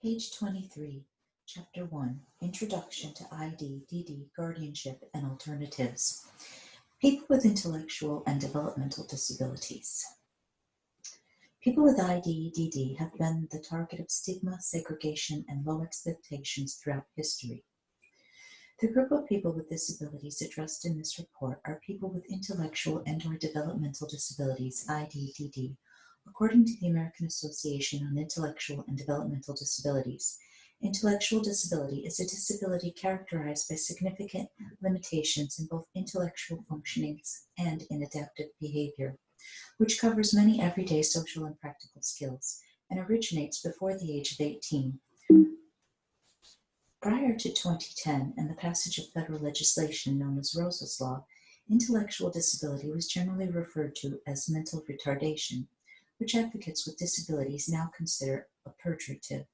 Page 23, Chapter 1, Introduction to ID, Guardianship, and Alternatives. People with intellectual and developmental disabilities. People with ID, have been the target of stigma, segregation, and low expectations throughout history. The group of people with disabilities addressed in this report are people with intellectual and/or developmental disabilities, ID. According to the American Association on Intellectual and Developmental Disabilities, intellectual disability is a disability characterized by significant limitations in both intellectual functionings and in adaptive behavior, which covers many everyday social and practical skills and originates before the age of 18. Prior to 2010 and the passage of federal legislation known as Rosa's Law, intellectual disability was generally referred to as mental retardation, which advocates with disabilities now consider a pejorative.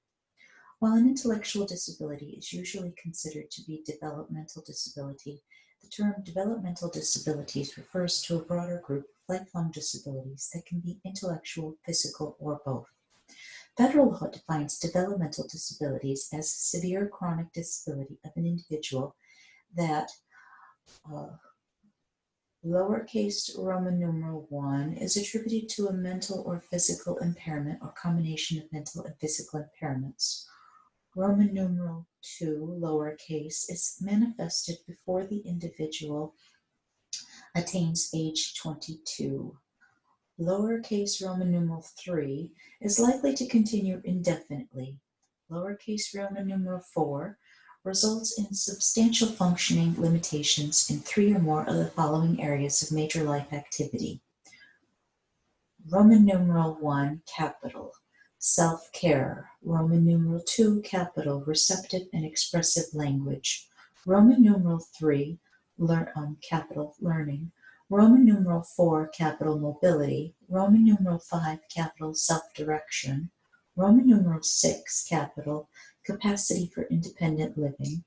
While an intellectual disability is usually considered to be developmental disability, the term developmental disabilities refers to a broader group of lifelong disabilities that can be intellectual, physical, or both. Federal law defines developmental disabilities as a severe chronic disability of an individual that lowercase Roman numeral 1 is attributed to a mental or physical impairment or combination of mental and physical impairments. Roman numeral 2, lowercase, is manifested before the individual attains age 22. Lowercase Roman numeral 3 is likely to continue indefinitely. Lowercase Roman numeral 4 results in substantial functioning limitations in 3 or more of the following areas of major life activity. Roman numeral 1, capital, self-care. Roman numeral 2, capital, receptive and expressive language. Roman numeral 3, capital, learning. Roman numeral 4, capital, mobility. Roman numeral 5, capital, self-direction. Roman numeral 6, capital, capacity for independent living.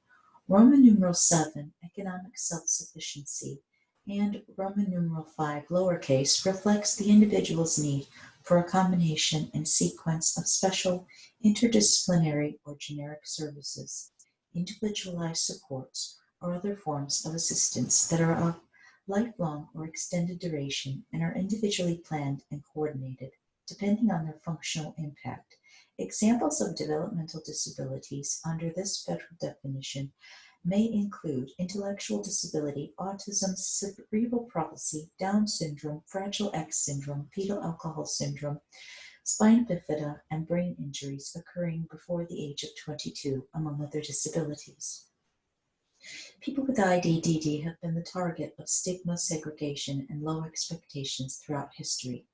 Roman numeral 7, economic self-sufficiency. And Roman numeral 5, lowercase, reflects the individual's need for a combination and sequence of special, interdisciplinary, or generic services, individualized supports, or other forms of assistance that are of lifelong or extended duration and are individually planned and coordinated, depending on their functional impact. Examples of developmental disabilities under this federal definition may include intellectual disability, autism, cerebral palsy, Down syndrome, Fragile X syndrome, fetal alcohol syndrome, spina bifida, and brain injuries occurring before the age of 22, among other disabilities. People with ID have been the target of stigma, segregation, and low expectations throughout history.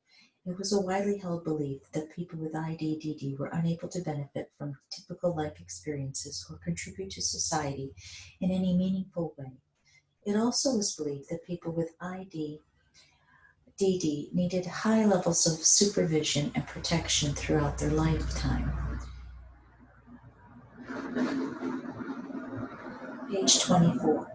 It was a widely held belief that people with ID were unable to benefit from typical life experiences or contribute to society in any meaningful way. It also was believed that people with ID needed high levels of supervision and protection throughout their lifetime. Page 24.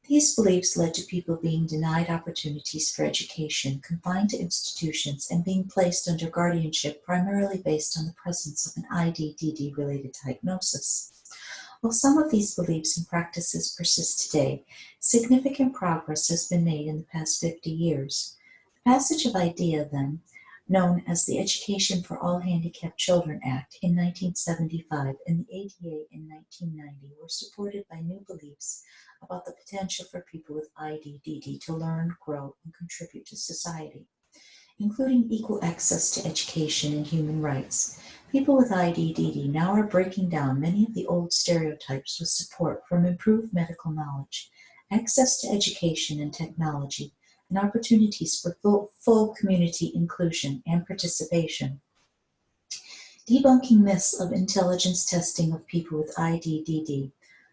These beliefs led to people being denied opportunities for education, confined to institutions, and being placed under guardianship primarily based on the presence of an ID-related diagnosis. While some of these beliefs and practices persist today, significant progress has been made in the past 50 years. The passage of IDEA, then, known as the Education for All Handicapped Children Act in 1975 and the ADA in 1990 were supported by new beliefs about the potential for people with ID to learn, grow, and contribute to society, including equal access to education and human rights. People with ID now are breaking down many of the old stereotypes with support from improved medical knowledge, access to education and technology, and opportunities for full community inclusion and participation. Debunking myths of intelligence testing of people with ID.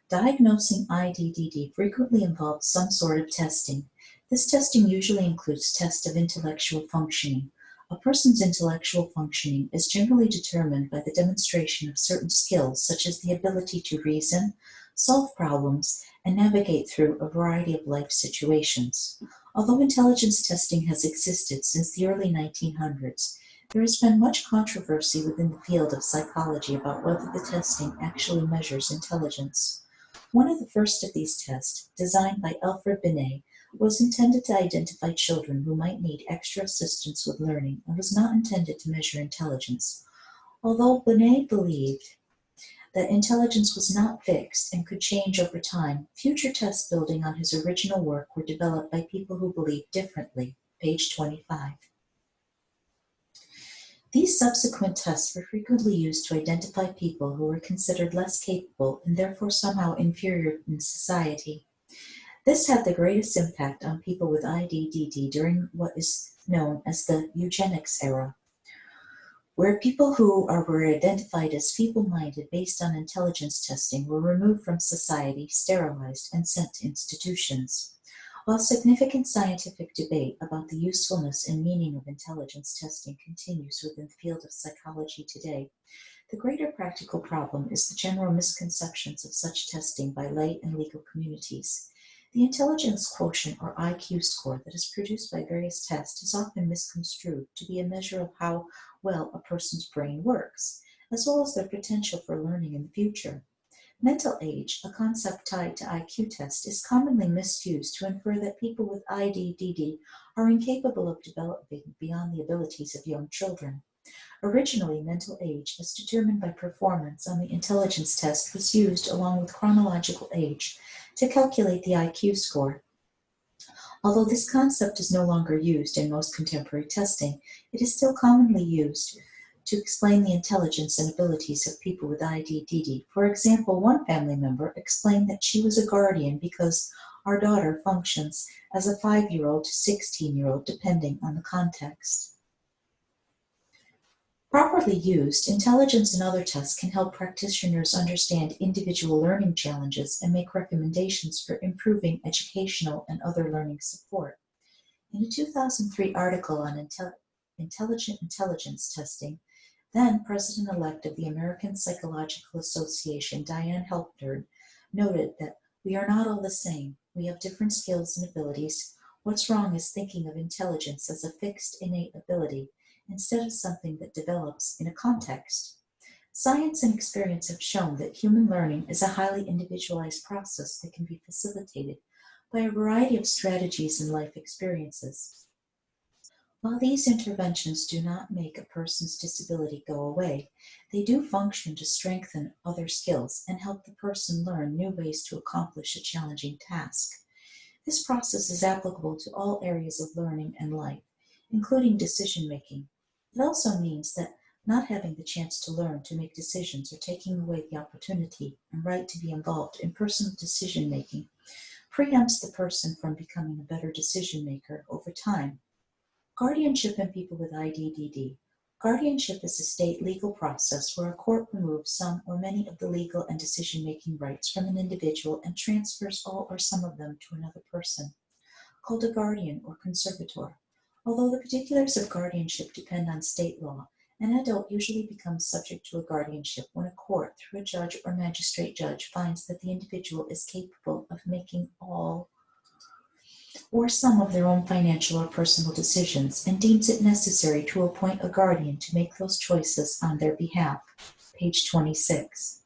Diagnosing ID frequently involves some sort of testing. This testing usually includes tests of intellectual functioning. A person's intellectual functioning is generally determined by the demonstration of certain skills, such as the ability to reason, solve problems, and navigate through a variety of life situations. Although intelligence testing has existed since the early 1900s, There has been much controversy within the field of psychology about whether the testing actually measures intelligence. One of the first of these tests, designed by Alfred Binet, was intended to identify children who might need extra assistance with learning and was not intended to measure intelligence. Although Binet believed that intelligence was not fixed and could change over time, future tests building on his original work were developed by people who believed differently. Page 25. These subsequent tests were frequently used to identify people who were considered less capable and therefore somehow inferior in society. This had the greatest impact on people with IDDD during what is known as the eugenics era, where people who were identified as feeble-minded based on intelligence testing were removed from society, sterilized, and sent to institutions. While significant scientific debate about the usefulness and meaning of intelligence testing continues within the field of psychology today, the greater practical problem is the general misconceptions of such testing by lay and legal communities. The intelligence quotient, or IQ score, that is produced by various tests is often misconstrued to be a measure of how well a person's brain works, as well as their potential for learning in the future. Mental age, a concept tied to IQ test, is commonly misused to infer that people with IDDD are incapable of developing beyond the abilities of young children. Originally, mental age, as determined by performance on the intelligence test, was used along with chronological age to calculate the IQ score. Although this concept is no longer used in most contemporary testing, it is still commonly used to explain the intelligence and abilities of people with IDDD. For example, one family member explained that she was a guardian because our daughter functions as a 5-year-old to 16-year-old, depending on the context. Properly used, intelligence and other tests can help practitioners understand individual learning challenges and make recommendations for improving educational and other learning support. In a 2003 article on intelligent intelligence testing, then President-elect of the American Psychological Association, Diane Helpner, noted that we are not all the same. We have different skills and abilities. What's wrong is thinking of intelligence as a fixed innate ability, instead of something that develops in a context. Science and experience have shown that human learning is a highly individualized process that can be facilitated by a variety of strategies and life experiences. While these interventions do not make a person's disability go away, they do function to strengthen other skills and help the person learn new ways to accomplish a challenging task. This process is applicable to all areas of learning and life, including decision-making. It also means that not having the chance to learn to make decisions or taking away the opportunity and right to be involved in personal decision-making preempts the person from becoming a better decision-maker over time. Guardianship in people with IDDD. Guardianship is a state legal process where a court removes some or many of the legal and decision-making rights from an individual and transfers all or some of them to another person, called a guardian or conservator. Although the particulars of guardianship depend on state law, an adult usually becomes subject to a guardianship when a court, through a judge or magistrate judge, finds that the individual is capable of making all or some of their own financial or personal decisions and deems it necessary to appoint a guardian to make those choices on their behalf. Page 26.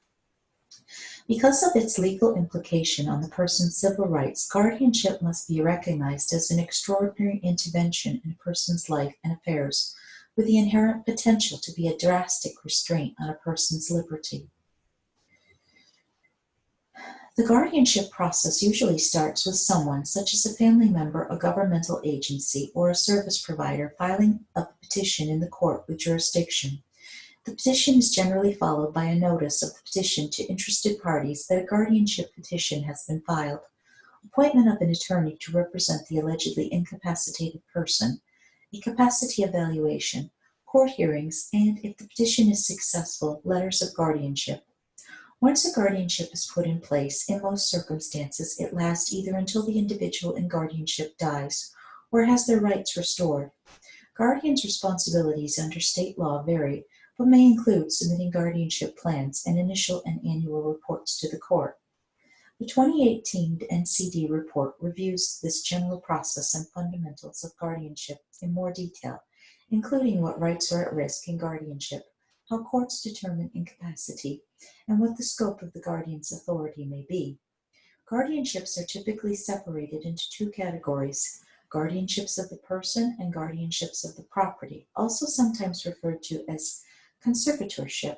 Because of its legal implication on the person's civil rights, guardianship must be recognized as an extraordinary intervention in a person's life and affairs, with the inherent potential to be a drastic restraint on a person's liberty. The guardianship process usually starts with someone, such as a family member, a governmental agency, or a service provider, filing a petition in the court with jurisdiction. The petition is generally followed by a notice of the petition to interested parties that a guardianship petition has been filed, appointment of an attorney to represent the allegedly incapacitated person, a capacity evaluation, court hearings, and, if the petition is successful, letters of guardianship. Once a guardianship is put in place, in most circumstances, it lasts either until the individual in guardianship dies or has their rights restored. Guardians' responsibilities under state law vary, but may include submitting guardianship plans and initial and annual reports to the court. The 2018 NCD report reviews this general process and fundamentals of guardianship in more detail including what rights are at risk in guardianship, how courts determine incapacity, and what the scope of the guardian's authority may be. Guardianships are typically separated into two categories: guardianships of the person and guardianships of the property, also sometimes referred to as conservatorship.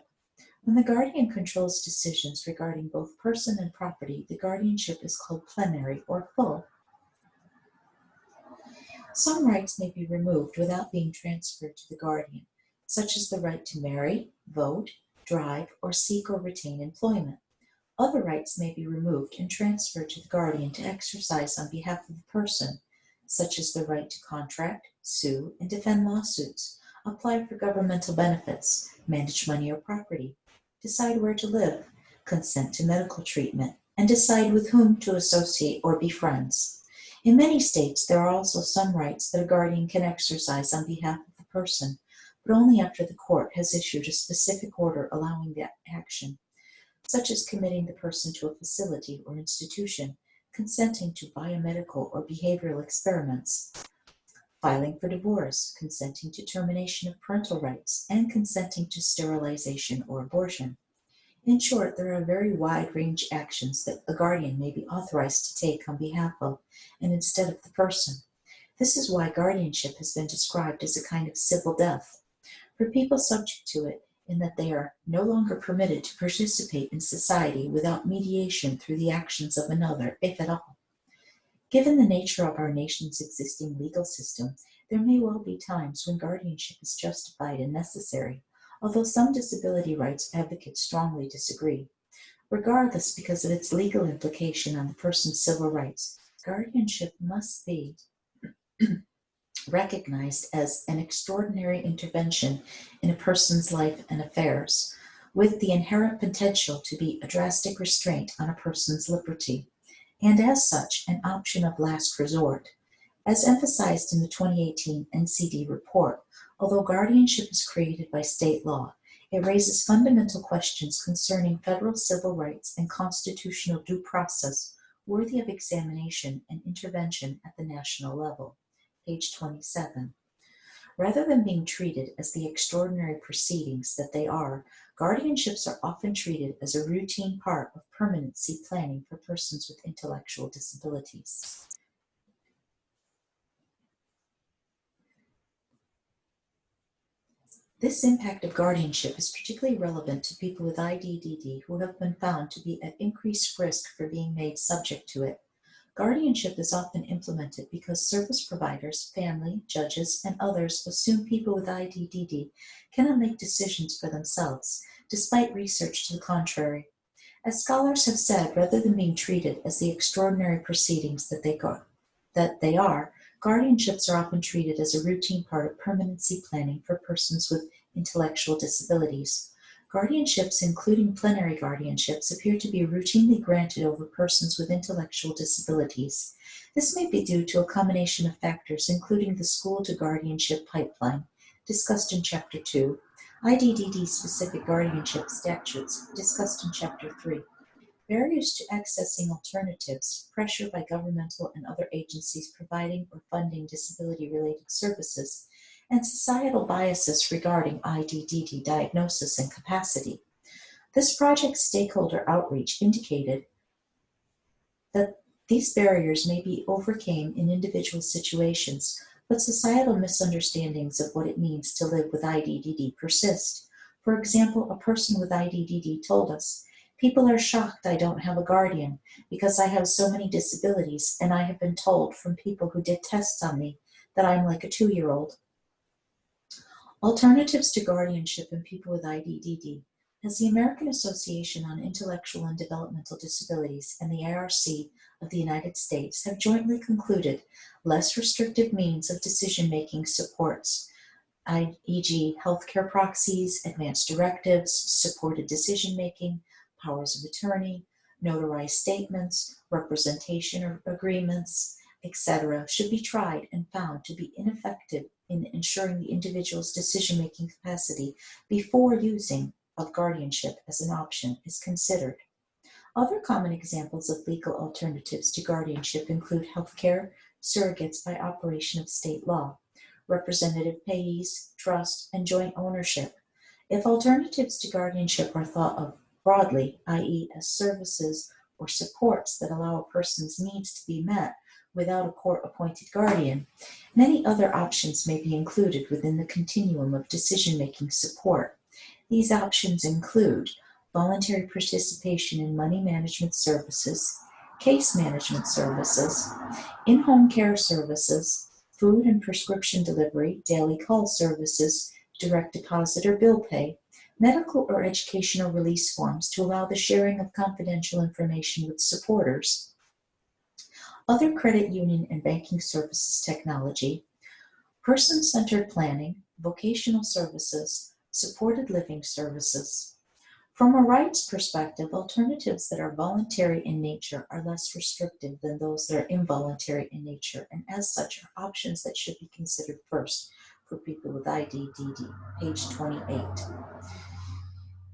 When the guardian controls decisions regarding both person and property, the guardianship is called plenary or full. Some rights may be removed without being transferred to the guardian, such as the right to marry, vote, drive, or seek or retain employment. Other rights may be removed and transferred to the guardian to exercise on behalf of the person, such as the right to contract, sue, and defend lawsuits, apply for governmental benefits, manage money or property, decide where to live, consent to medical treatment, and decide with whom to associate or be friends. In many states, there are also some rights that a guardian can exercise on behalf of the person, but only after the court has issued a specific order allowing that action, such as committing the person to a facility or institution, consenting to biomedical or behavioral experiments, filing for divorce, consenting to termination of parental rights, and consenting to sterilization or abortion. In short, there are a very wide range of actions that a guardian may be authorized to take on behalf of and instead of the person. This is why guardianship has been described as a kind of civil death for people subject to it, in that they are no longer permitted to participate in society without mediation through the actions of another, if at all. Given the nature of our nation's existing legal system, there may well be times when guardianship is justified and necessary, although some disability rights advocates strongly disagree. Regardless, because of its legal implication on the person's civil rights, guardianship must be recognized as an extraordinary intervention in a person's life and affairs, with the inherent potential to be a drastic restraint on a person's liberty, and as such, an option of last resort. As emphasized in the 2018 NCD report, although guardianship is created by state law, it raises fundamental questions concerning federal civil rights and constitutional due process worthy of examination and intervention at the national level. Page 27. Rather than being treated as the extraordinary proceedings that they are, guardianships are often treated as a routine part of permanency planning for persons with intellectual disabilities. This impact of guardianship is particularly relevant to people with IDDD who have been found to be at increased risk for being made subject to it. Guardianship is often implemented because service providers, family, judges, and others assume people with IDDD cannot make decisions for themselves, despite research to the contrary. As scholars have said, rather than being treated as the extraordinary proceedings that they are, guardianships are often treated as a routine part of permanency planning for persons with intellectual disabilities. Guardianships, including plenary guardianships, appear to be routinely granted over persons with intellectual disabilities. This may be due to a combination of factors, including the school-to-guardianship pipeline, discussed in Chapter 2, IDDD-specific guardianship statutes, discussed in Chapter 3, barriers to accessing alternatives, pressure by governmental and other agencies providing or funding disability-related services, and societal biases regarding IDDD diagnosis and capacity. This project's stakeholder outreach indicated that these barriers may be overcome in individual situations, but societal misunderstandings of what it means to live with IDDD persist. For example, a person with IDDD told us, "People are shocked I don't have a guardian because I have so many disabilities, and I have been told from people who did tests on me that I'm like a 2-year-old. Alternatives to guardianship in people with IDDD. As the American Association on Intellectual and Developmental Disabilities and the ARC of the United States have jointly concluded less restrictive means of decision-making supports, e.g. healthcare proxies, advanced directives, supported decision-making, powers of attorney, notarized statements, representation agreements, etc., should be tried and found to be ineffective in ensuring the individual's decision-making capacity before using of guardianship as an option is considered. Other common examples of legal alternatives to guardianship include healthcare, surrogates by operation of state law, representative payees, trust, and joint ownership. If alternatives to guardianship are thought of broadly, i.e., as services or supports that allow a person's needs to be met without a court-appointed guardian, many other options may be included within the continuum of decision-making support. These options include voluntary participation in money management services, case management services, in-home care services, food and prescription delivery, daily call services, direct deposit or bill pay, medical or educational release forms to allow the sharing of confidential information with supporters, other credit union and banking services technology, person-centered planning, vocational services, supported living services. From a rights perspective, alternatives that are voluntary in nature are less restrictive than those that are involuntary in nature, and as such are options that should be considered first for people with IDDD, page 28.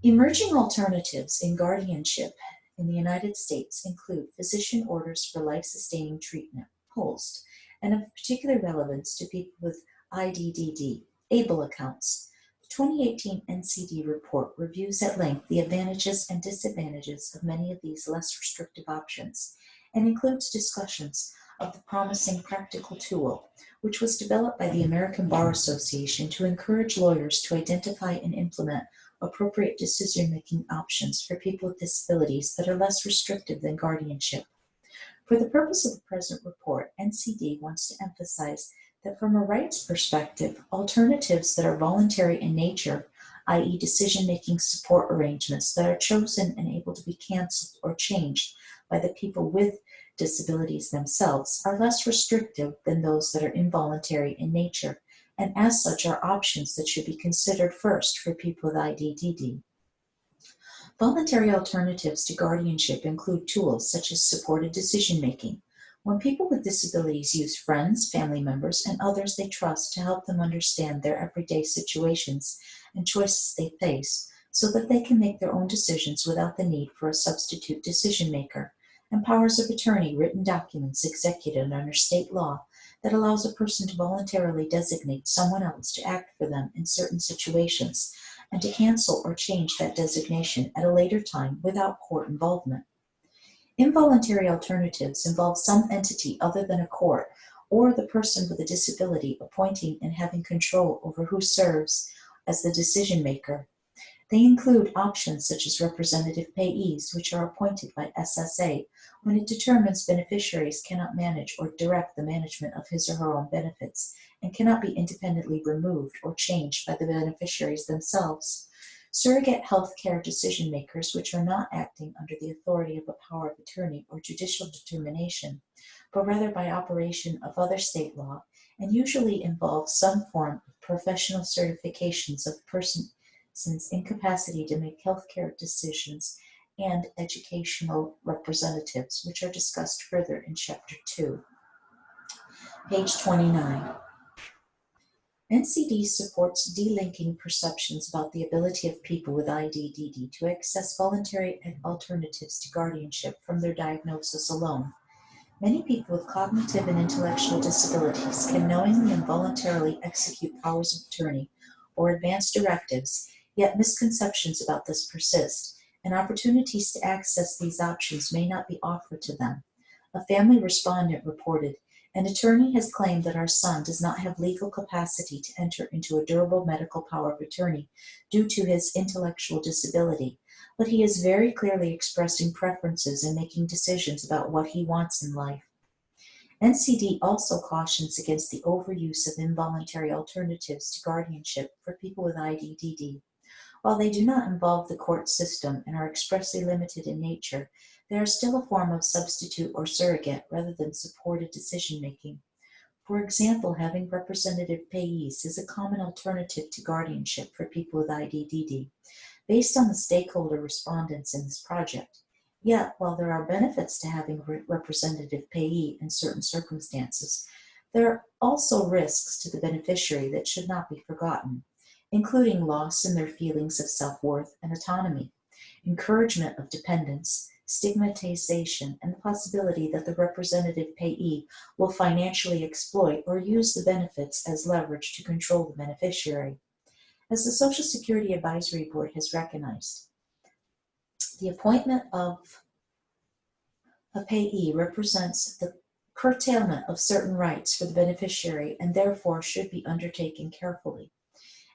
Emerging alternatives in guardianship in the United States include physician orders for life-sustaining treatment, POLST, and of particular relevance to people with IDDD, ABLE accounts. The 2018 NCD report reviews at length the advantages and disadvantages of many of these less restrictive options and includes discussions of the promising practical tool, which was developed by the American Bar Association to encourage lawyers to identify and implement appropriate decision-making options for people with disabilities that are less restrictive than guardianship. For the purpose of the present report, NCD wants to emphasize that from a rights perspective, alternatives that are voluntary in nature, i.e. decision-making support arrangements that are chosen and able to be canceled or changed by the people with disabilities themselves, are less restrictive than those that are involuntary in nature, and as such are options that should be considered first for people with IDDD. Voluntary alternatives to guardianship include tools such as supported decision-making. When people with disabilities use friends, family members, and others they trust to help them understand their everyday situations and choices they face so that they can make their own decisions without the need for a substitute decision-maker, and powers of attorney, written documents executed under state law that allows a person to voluntarily designate someone else to act for them in certain situations and to cancel or change that designation at a later time without court involvement. Involuntary alternatives involve some entity other than a court or the person with a disability appointing and having control over who serves as the decision maker. They include options such as representative payees, which are appointed by SSA when it determines beneficiaries cannot manage or direct the management of his or her own benefits and cannot be independently removed or changed by the beneficiaries themselves. Surrogate health care decision makers, which are not acting under the authority of a power of attorney or judicial determination, but rather by operation of other state law, and usually involve some form of professional certifications of person's incapacity to make healthcare decisions, and educational representatives, which are discussed further in Chapter 2. Page 29. NCD supports delinking perceptions about the ability of people with IDDD to access voluntary alternatives to guardianship from their diagnosis alone. Many people with cognitive and intellectual disabilities can knowingly and voluntarily execute powers of attorney or advance directives, yet misconceptions about this persist, and opportunities to access these options may not be offered to them. A family respondent reported, "An attorney has claimed that our son does not have legal capacity to enter into a durable medical power of attorney due to his intellectual disability, but he is very clearly expressing preferences and making decisions about what he wants in life." NCD also cautions against the overuse of involuntary alternatives to guardianship for people with IDDD. While they do not involve the court system and are expressly limited in nature, they are still a form of substitute or surrogate rather than supported decision-making. For example, having representative payees is a common alternative to guardianship for people with IDDD, based on the stakeholder respondents in this project. Yet, while there are benefits to having a representative payee in certain circumstances, there are also risks to the beneficiary that should not be forgotten, including loss in their feelings of self-worth and autonomy, encouragement of dependence, stigmatization, and the possibility that the representative payee will financially exploit or use the benefits as leverage to control the beneficiary. As the Social Security Advisory Board has recognized, the appointment of a payee represents the curtailment of certain rights for the beneficiary and therefore should be undertaken carefully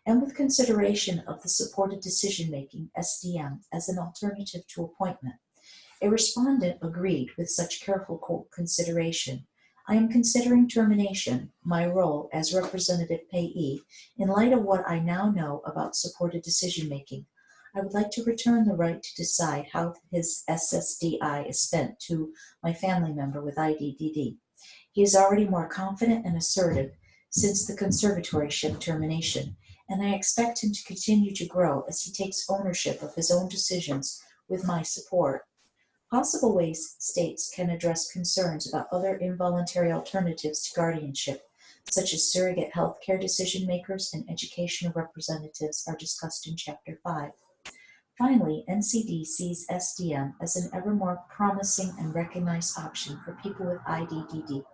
and with consideration of the supported decision-making, SDM, as an alternative to appointment. A respondent agreed with such careful consideration. I am considering termination, my role as representative payee, in light of what I now know about supported decision-making. I would like to return the right to decide how his SSDI is spent to my family member with IDDD. He is already more confident and assertive since the conservatorship termination, and I expect him to continue to grow as he takes ownership of his own decisions with my support. Possible ways states can address concerns about other involuntary alternatives to guardianship, such as surrogate healthcare decision makers and educational representatives, are discussed in Chapter 5. Finally, NCD sees SDM as an ever more promising and recognized option for people with IDDD,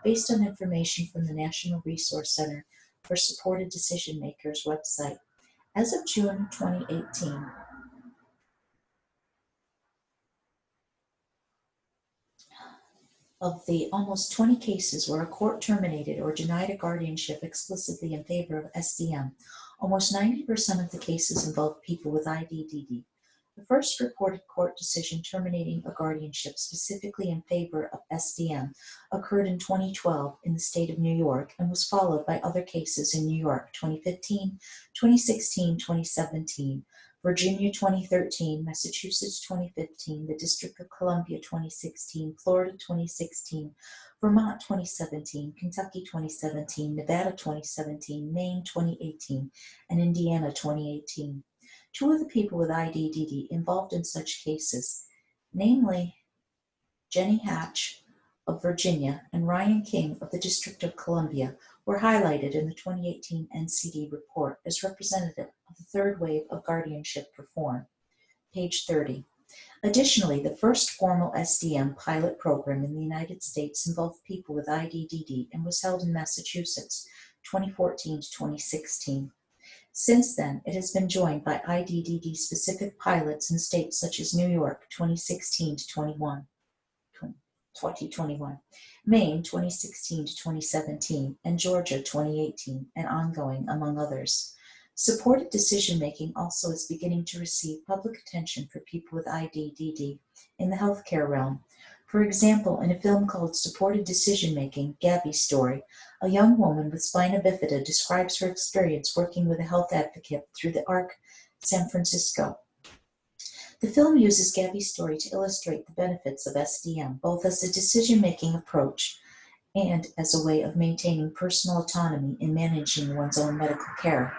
based on information from the National Resource Center for Supported Decision Makers website. As of June 2018, of the almost 20 cases where a court terminated or denied a guardianship explicitly in favor of SDM, almost 90% of the cases involved people with IDDD. The first reported court decision terminating a guardianship specifically in favor of SDM occurred in 2012 in the state of New York and was followed by other cases in New York 2015, 2016, 2017, Virginia 2013, Massachusetts 2015, the District of Columbia 2016, Florida 2016, Vermont 2017, Kentucky 2017, Nevada 2017, Maine 2018, and Indiana 2018. Two of the people with IDDD involved in such cases, namely Jenny Hatch of Virginia and Ryan King of the District of Columbia, were highlighted in the 2018 NCD report as representative of the third wave of guardianship reform. Page 30. Additionally, the first formal SDM pilot program in the United States involved people with IDDD and was held in Massachusetts, 2014 to 2016. Since then, it has been joined by IDDD-specific pilots in states such as New York, 2016 to 2021, Maine, 2016 to 2017, and Georgia, 2018, and ongoing, among others. Supported decision-making also is beginning to receive public attention for people with IDDD in the healthcare realm. For example, in a film called Supported Decision-Making, Gabby's Story, a young woman with spina bifida describes her experience working with a health advocate through the ARC San Francisco. The film uses Gabby's story to illustrate the benefits of SDM, both as a decision-making approach and as a way of maintaining personal autonomy in managing one's own medical care.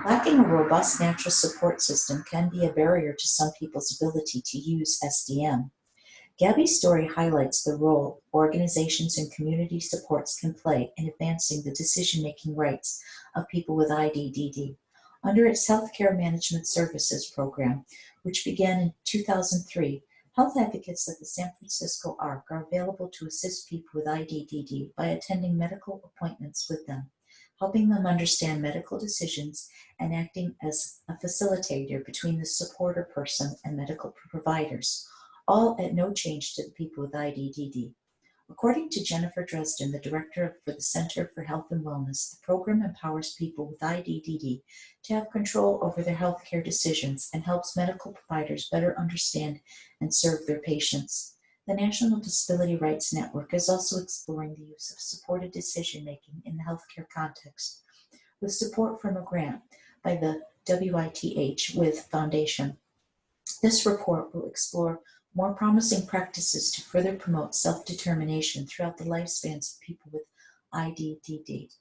Lacking a robust natural support system can be a barrier to some people's ability to use SDM. Gabby's story highlights the role organizations and community supports can play in advancing the decision-making rights of people with IDDD. Under its Healthcare Management Services program, which began in 2003, health advocates at the San Francisco ARC are available to assist people with IDDD by attending medical appointments with them, helping them understand medical decisions and acting as a facilitator between the supporter person and medical providers, all at no change to the people with IDDD. According to Jennifer Dresden, the director for the Center for Health and Wellness, the program empowers people with IDDD to have control over their healthcare decisions and helps medical providers better understand and serve their patients. The National Disability Rights Network is also exploring the use of supported decision-making in the healthcare context, with support from a grant by the WITH with Foundation. This report will explore more promising practices to further promote self-determination throughout the lifespans of people with IDDD.